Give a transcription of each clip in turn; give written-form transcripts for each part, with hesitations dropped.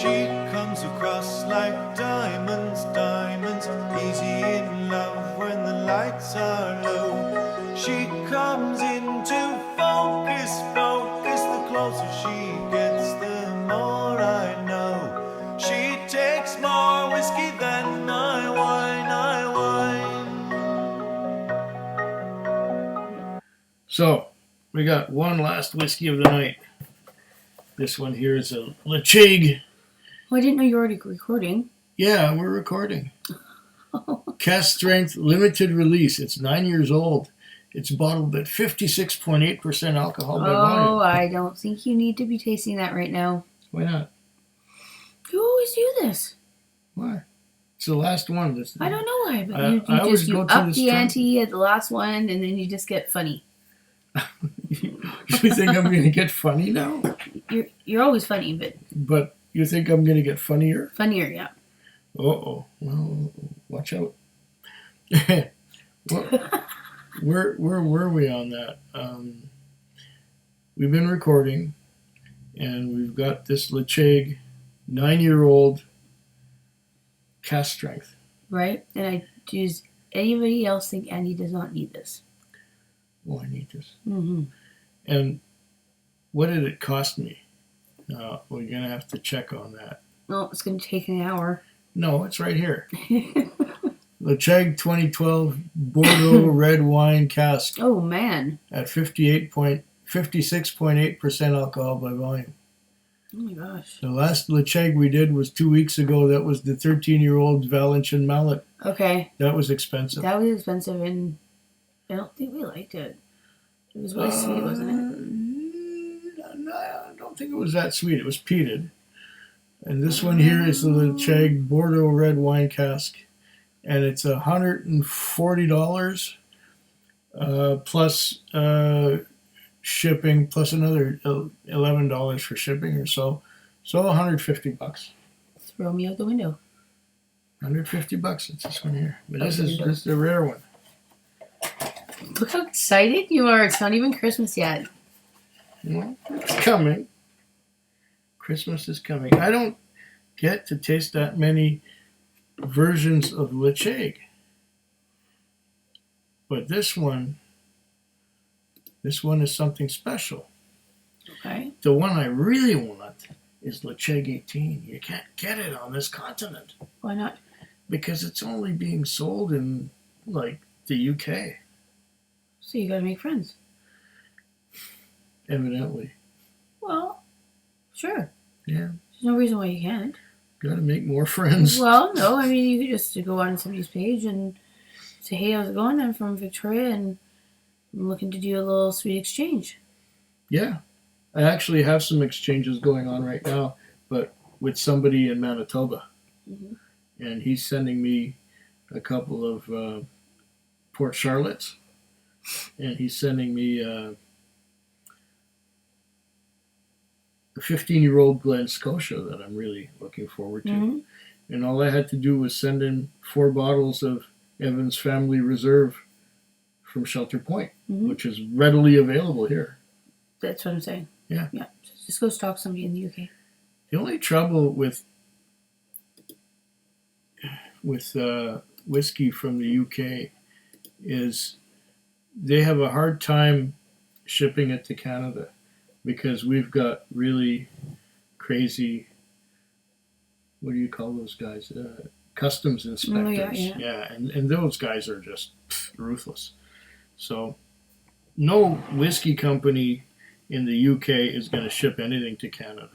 She comes across like diamonds, diamonds, easy in love when the lights are low. She comes into focus, focus, the closer she gets, the more I know. She takes more whiskey than I wine. So, we got one last whiskey of the night. This one here is a Ledaig. Oh, I didn't know you were already recording. Yeah, we're recording. Cask strength, limited release. It's 9 years old. It's bottled at 56.8% alcohol by volume. Oh, I don't think you need to be tasting that right now. Why not? You always do this. Why? It's the last one. I don't know why, but I always you go to up the the ante at the last one, and then you just get funny. You think I'm going to get funny now? You're always funny, But you think I'm going to get funnier? Funnier, yeah. Uh-oh. Well, watch out. Where were we on that? We've been recording, and we've got this Ledaig 9-year-old cask strength. Right? And does anybody else think Andy does not need this? Oh, I need this. Mm-hmm. And what did it cost me? We're going to have to check on that. Well, it's going to take an hour. No, it's right here. Ledaig 2012 Bordeaux red wine cask. Oh, man. At 56.8% alcohol by volume. Oh, my gosh. The last Ledaig we did was 2 weeks ago. That was the 13-year-old Valencian Mallet. Okay. That was expensive. That was expensive, and I don't think we liked it. It was really sweet, wasn't it? No, I don't think it was that sweet. It was peated. And this one here is the Ledaig Bordeaux red wine cask. And it's $140 plus shipping, plus another $11 for shipping or so. So $150. Throw me out the window. $150. It's this one here. But this is a rare one. Look how excited you are. It's not even Christmas yet. Well, it's coming. Christmas is coming. I don't get to taste that many versions of Ledaig. But this one is something special. Okay. The one I really want is Ledaig 18. You can't get it on this continent. Why not? Because it's only being sold in, like, the UK. So you gotta make friends. Evidently. Well, sure. Yeah. There's no reason why you can't. Gotta make more friends. Well, no, I mean, you could just go on somebody's page and say, hey, how's it going? I'm from Victoria, and I'm looking to do a little sweet exchange. Yeah. I actually have some exchanges going on right now, but with somebody in Manitoba. Mm-hmm. And he's sending me a couple of Port Charlottes. And he's sending me a 15-year-old Glen Scotia that I'm really looking forward to. Mm-hmm. And all I had to do was send in 4 bottles of Evans Family Reserve from Shelter Point, Mm-hmm. which is readily available here. That's what I'm saying. Yeah. Yeah. Just go stalk somebody in the UK. The only trouble with whiskey from the UK is they have a hard time shipping it to Canada because we've got really crazy, what do you call those guys? Customs inspectors. Oh, yeah. Yeah, and those guys are just ruthless. So no whiskey company in the UK is going to ship anything to Canada.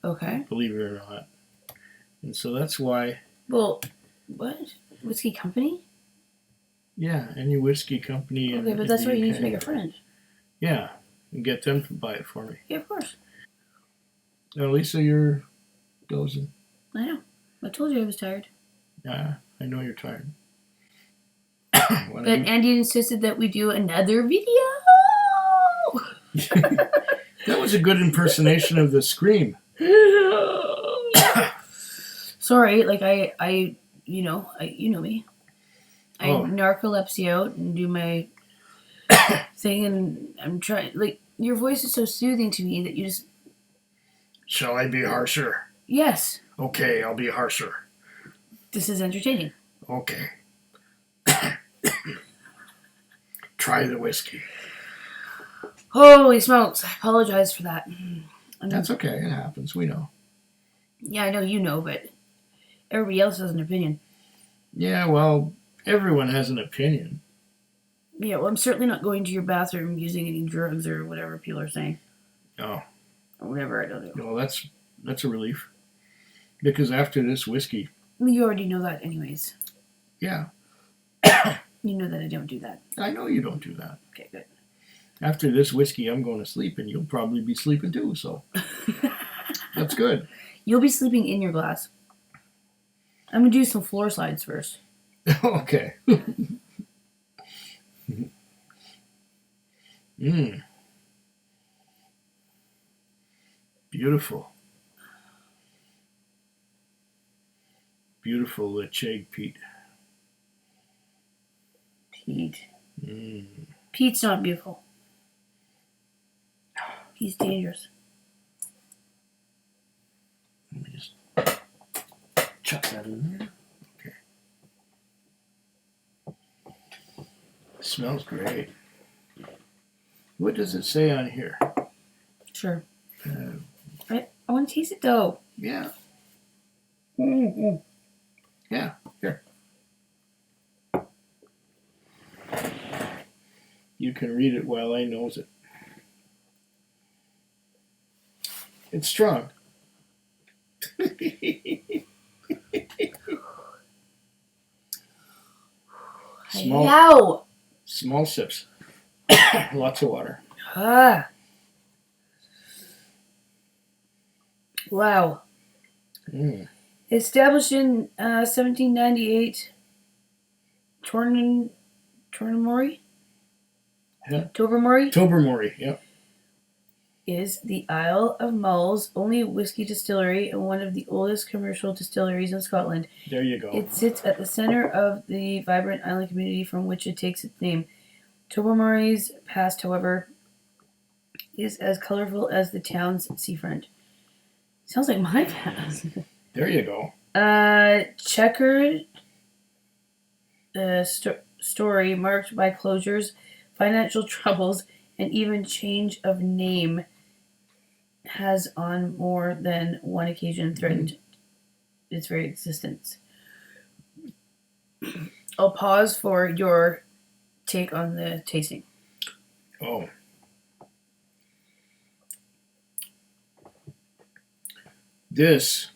Okay. Believe it or not. And so that's why... Well, what? Whiskey company? Yeah, any whiskey company. Okay, but that's why you need to make a friend. Yeah, and get them to buy it for me. Yeah, of course. Now, Lisa, you're dozing. I know. I told you I was tired. Yeah, I know you're tired. But Andy insisted that we do another video. That was a good impersonation of the scream. Sorry, like I you know me. I Oh. narcolepsy out and do my thing, and I'm trying. Like, your voice is so soothing to me that you just Shall I be harsher? Yes, Okay, I'll be harsher. this is entertaining. Okay. Try the whiskey. Holy smokes! I apologize for that. That's okay. It happens. We know. Yeah, I know you know, but everybody else has an opinion. Yeah, well, everyone has an opinion. Yeah, well, I'm certainly not going to your bathroom using any drugs or whatever people are saying. Oh, Or whatever I don't know. well, that's a relief. Because after this whiskey, Well, you already know that anyways. yeah, You know that I don't do that. I know you don't do that. Okay, good. After this whiskey, I'm going to sleep, and you'll probably be sleeping too, so that's good. You'll be sleeping in your glass. I'm going to do some floor slides first. Okay. Mmm. Beautiful. Beautiful Ledaig peat. Pete. Mm. Pete's not beautiful. He's dangerous. Let me just chuck that in there. Okay. Smells great. What does it say on here? Sure. I want to taste it though. Yeah. Mm-hmm. Yeah. Here. You can read it while I nose it. It's strong. Wow. Small sips. Lots of water. Ah. Wow. Mm. Established in 1798, Tobermory? Yeah. Tobermory Tobermory, yep. is the Isle of Mull's only whiskey distillery and one of the oldest commercial distilleries in Scotland. There you go. It sits at the center of the vibrant island community from which it takes its name. Tobermory's past, however, is as colorful as the town's seafront. Sounds like my past. There you go. Checkered story marked by closures, financial troubles, and even change of name has on more than one occasion threatened its very existence. I'll pause for your take on the tasting. Oh. This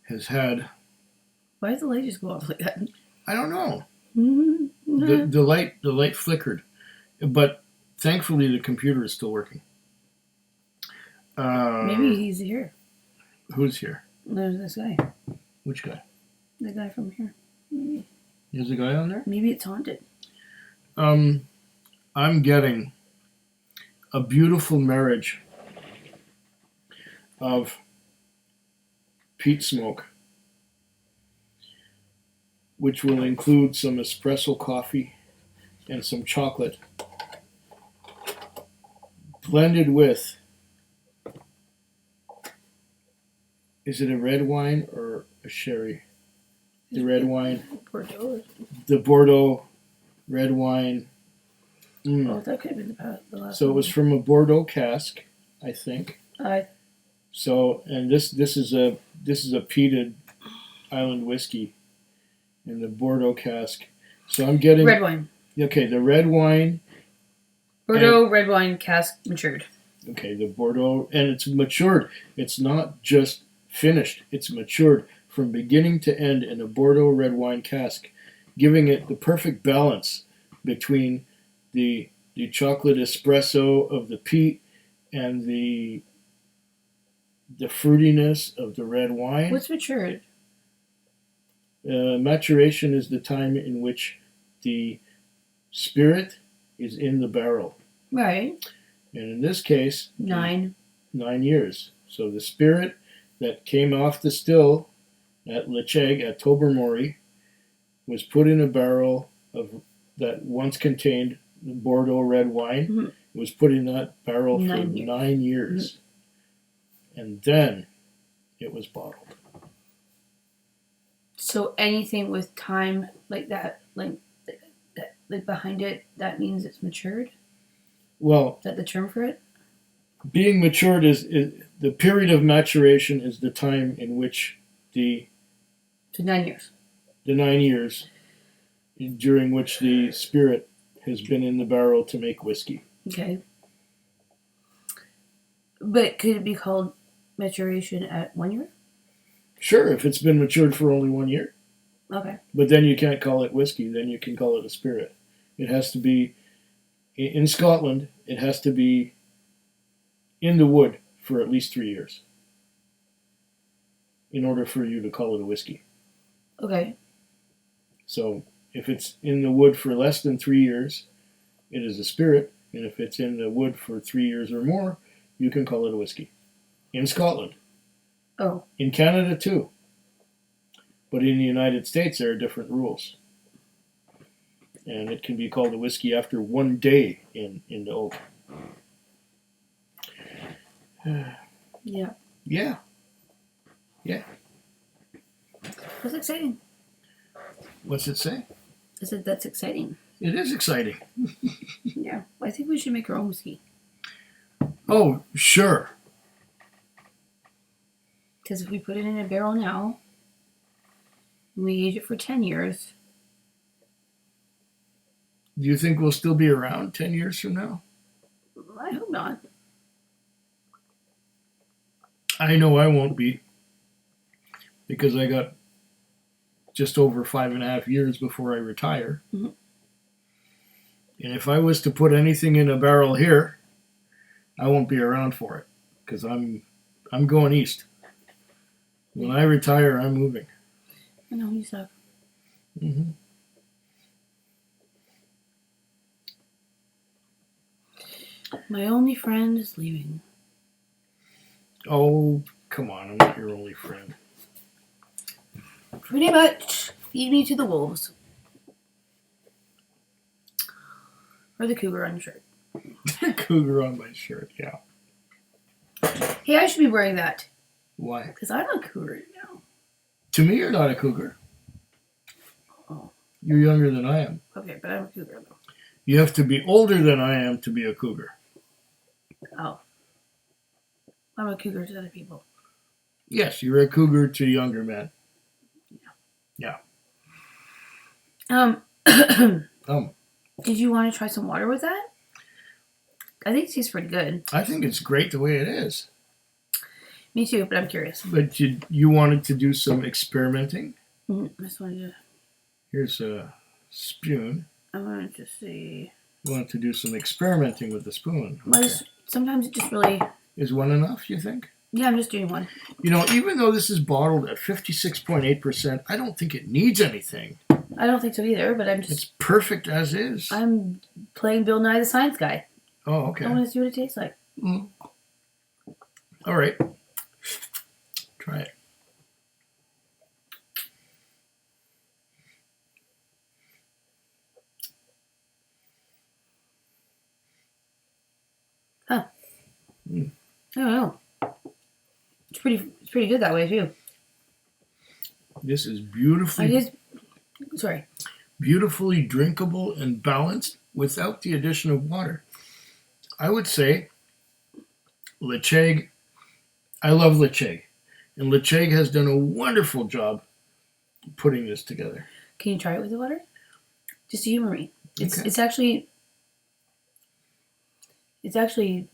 has had... Why did the light just go off like that? I don't know. Mm-hmm. The light flickered, but thankfully the computer is still working. Maybe he's here. Who's here? There's this guy. Which guy? The guy from here. There's a guy on there? Maybe it's haunted. I'm getting a beautiful marriage of peat smoke, which will include some espresso coffee and some chocolate, blended with, is it a red wine or a sherry? The red wine. Bordeaux. The Bordeaux red wine. Mm. Oh, that could have been the last So one. it was from a Bordeaux cask, I think. I So, and this is a peated island whiskey in the Bordeaux cask. So I'm getting red wine. Okay, the red wine. Bordeaux red wine cask matured. Okay, the Bordeaux, and it's matured. It's not just finished. It's matured from beginning to end in a Bordeaux red wine cask, giving it the perfect balance between the chocolate espresso of the peat and the fruitiness of the red wine. What's matured? Maturation is the time in which the spirit is in the barrel. Right. And in this case, 9 years. So the spirit that came off the still at Ledaig, at Tobermory, was put in a barrel of that once contained the Bordeaux red wine, was put in that barrel for 9 years. 9 years. And then it was bottled. So anything with time like that, like behind it, that means it's matured? Well, Is that the term for it? being matured is the period of maturation is the time in which the So 9 years. 9 years during which the spirit has been in the barrel to make whiskey. Okay. But could it be called maturation at 1 year? Sure, if it's been matured for only 1 year. Okay. But then you can't call it whiskey, then you can call it a spirit. It has to be, in Scotland, it has to be in the wood for at least 3 years in order for you to call it a whiskey. Okay. So if it's in the wood for less than 3 years, it is a spirit. And if it's in the wood for 3 years or more, you can call it a whiskey. In Scotland. Oh. In Canada too. But in the United States, there are different rules. And it can be called a whiskey after 1 day in the oak. Yeah. Yeah. That's exciting. What's it say? I said that's exciting. It is exciting. Yeah. I think we should make our own whiskey. Oh, sure. Because if we put it in a barrel now, and we age it for 10 years, Do you think we'll still be around 10 years from now? I hope not. I know I won't be. Because I got just over 5.5 years before I retire. Mhm. And if I was to put anything in a barrel here, I won't be around for it. Because I'm going east. When I retire, I'm moving. I know you suck. Mm-hmm. My only friend is leaving. Oh, come on. I'm not your only friend. Pretty much. Feed me to the wolves. Or the cougar on your shirt. Cougar on my shirt, yeah. Hey, I should be wearing that. Why? Because I'm a cougar now. To me, you're not a cougar. Oh. You're younger than I am. Okay, but I'm a cougar though. You have to be older than I am to be a cougar. Oh. I'm a cougar to other people. Yes, you're a cougar to younger men. Yeah. Did you want to try some water with that? I think it tastes pretty good. I think it's great the way it is. Me too, but I'm curious. But you wanted to do some experimenting? I just wanted to... Here's a spoon. I wanted to see... You wanted to do some experimenting with the spoon. Okay. Sometimes it just really... Is one enough, you think? Yeah, I'm just doing one. You know, even though this is bottled at 56.8%, I don't think it needs anything. I don't think so either, but I'm just... It's perfect as is. I'm playing Bill Nye the Science Guy. Oh, okay. I want to see what it tastes like. Mm. All right. Try it. Huh. Mm. I don't know. It's pretty good that way too. This is beautifully beautifully drinkable and balanced without the addition of water. I would say Ledaig. I love Ledaig, and Ledaig has done a wonderful job putting this together. Can you try it with the water? Just to humor me. Okay. It's actually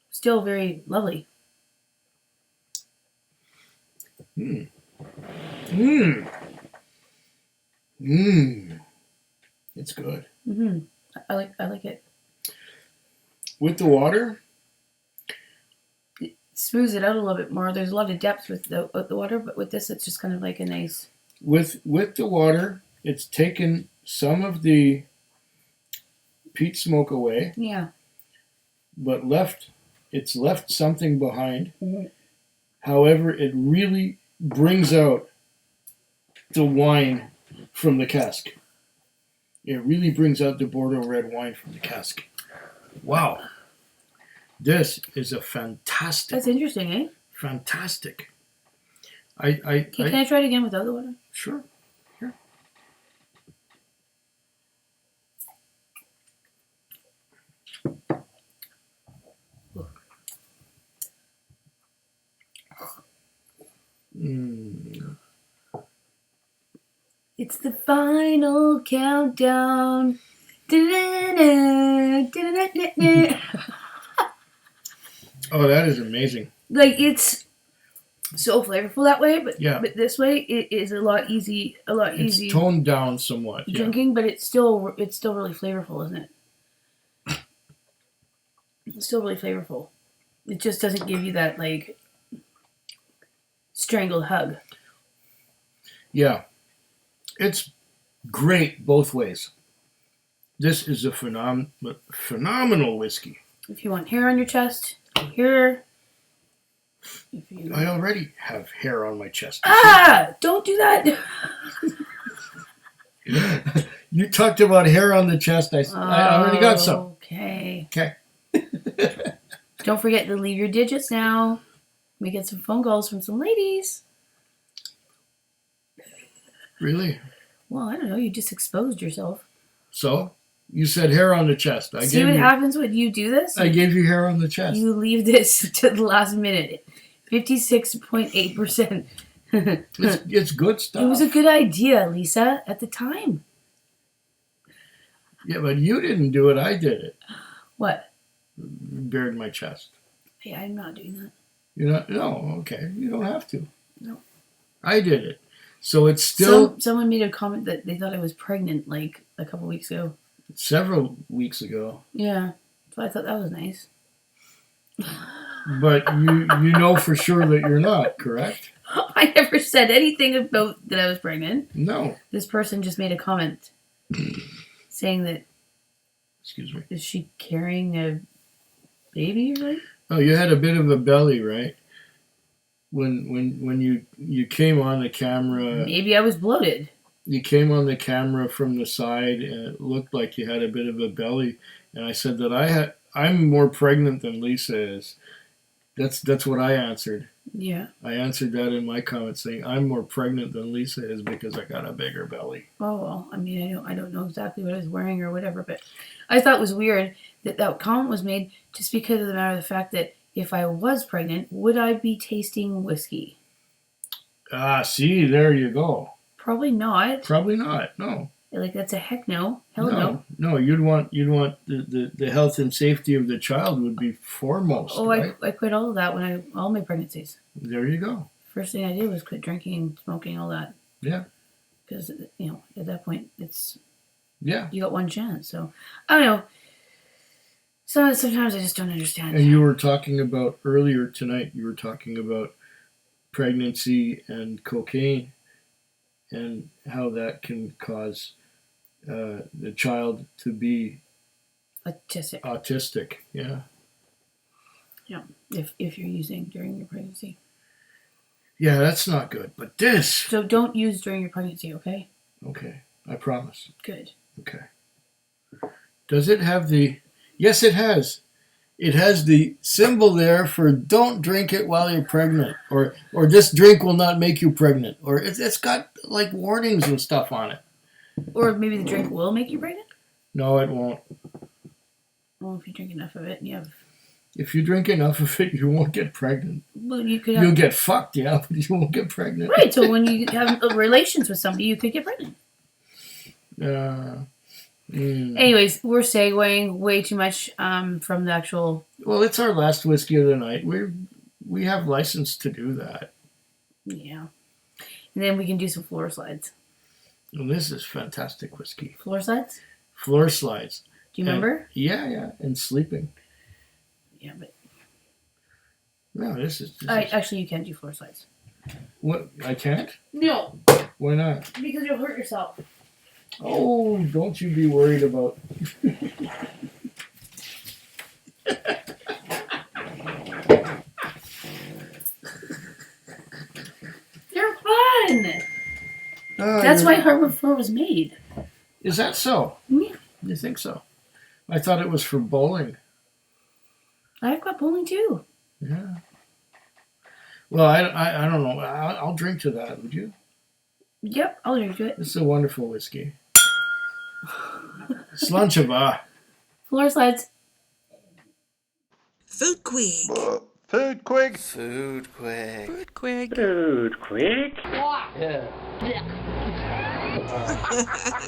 still very lovely. Mmm. Mmm. Mmm. It's good. Mm-hmm. I like it. With the water? It smooths it out a little bit more. There's a lot of depth with the water, but with this, it's just kind of like a nice... With the water, it's taken some of the peat smoke away. Yeah. But it's left something behind. Mm-hmm. However, it really brings out the wine from the cask. It really brings out the Bordeaux red wine from the cask. Wow. This is a fantastic, That's interesting, eh? fantastic. Can I try it again without the water? Sure. Here. It's the final countdown. Oh, that is amazing. Like, it's so flavorful that way, but Yeah. but this way it is a lot easy It's toned down somewhat. Yeah. drinking, but it's still really flavorful, isn't it? It's still really flavorful. It just doesn't give you that like strangled hug. Yeah. It's great both ways. This is a phenomenal whiskey. If you want hair on your chest, here. If you... I already have hair on my chest. Don't do that. You talked about hair on the chest. I already got some. Okay. Okay. Don't forget to leave your digits now. We get some phone calls from some ladies. Really? Well, I don't know. You just exposed yourself. So? You said hair on the chest. See what happens when you do this? I gave you hair on the chest. You leave this to the last minute. 56.8%. It's good stuff. It was a good idea, Lisa, at the time. Yeah, but you didn't do it. I did it. What? Bared my chest. Hey, I'm not doing that. You're not? No, okay. You don't have to. No. I did it. So it's still... Someone made a comment that they thought I was pregnant like a couple weeks ago. Several weeks ago. Yeah. So I thought that was nice. But you know for sure that you're not, correct? I never said anything about that I was pregnant. No. This person just made a comment saying that... Excuse me. Is she carrying a baby or something? Oh, you had a bit of a belly, right? When you came on the camera... Maybe I was bloated. You came on the camera from the side and it looked like you had a bit of a belly. And I said that I'm more pregnant than Lisa is. That's what I answered. Yeah. I answered that in my comment saying I'm more pregnant than Lisa is because I got a bigger belly. Oh, well, I mean, I don't know exactly what I was wearing or whatever, but I thought it was weird that comment was made just because of the matter of the fact that if I was pregnant, would I be tasting whiskey? See, there you go. Probably not. Probably not, no. Like, that's a heck no. Hell no. No, you'd want the health and safety of the child would be foremost. Oh, right? I quit all of that all my pregnancies. There you go. First thing I did was quit drinking, smoking, all that. Yeah. Because, at that point, it's... Yeah. You got one chance, so... I don't know. Sometimes I just don't understand. And you were talking about, earlier tonight, you were talking about pregnancy and cocaine and how that can cause the child to be autistic. Yeah. Yeah, if you're using during your pregnancy. Yeah, that's not good. But this... So don't use during your pregnancy, okay? Okay, I promise. Good. Okay. Does it have the... Yes, it has. It has the symbol there for don't drink it while you're pregnant. Or this drink will not make you pregnant. Or it's got like warnings and stuff on it. Or maybe the drink will make you pregnant? No, it won't. Well, if you drink enough of it and you have... If you drink enough of it, you won't get pregnant. Well, you could have... You'll get fucked, yeah, but you won't get pregnant. Right, so when you have relations with somebody, you could get pregnant. Anyways, we're segueing way too much from the actual... Well, it's our last whiskey of the night. We have license to do that. Yeah. And then we can do some floor slides. And this is fantastic whiskey. Floor slides? Floor slides. Do you remember? Yeah. And sleeping. Yeah, but... No, this is... Actually, you can't do floor slides. What? I can't? No. Why not? Because you'll hurt yourself. Oh, don't you be worried about... They're fun! That's why Harbor 4 was made. Is that so? Yeah. You think so? I thought it was for bowling. I've got bowling too. Yeah. Well, I don't know. I'll drink to that. Would you? Yep, I'll drink to it. This is a wonderful whiskey. Slunchava. Floor slides. Food Quig. Food quick. Food quick. Food Quig. Food quick.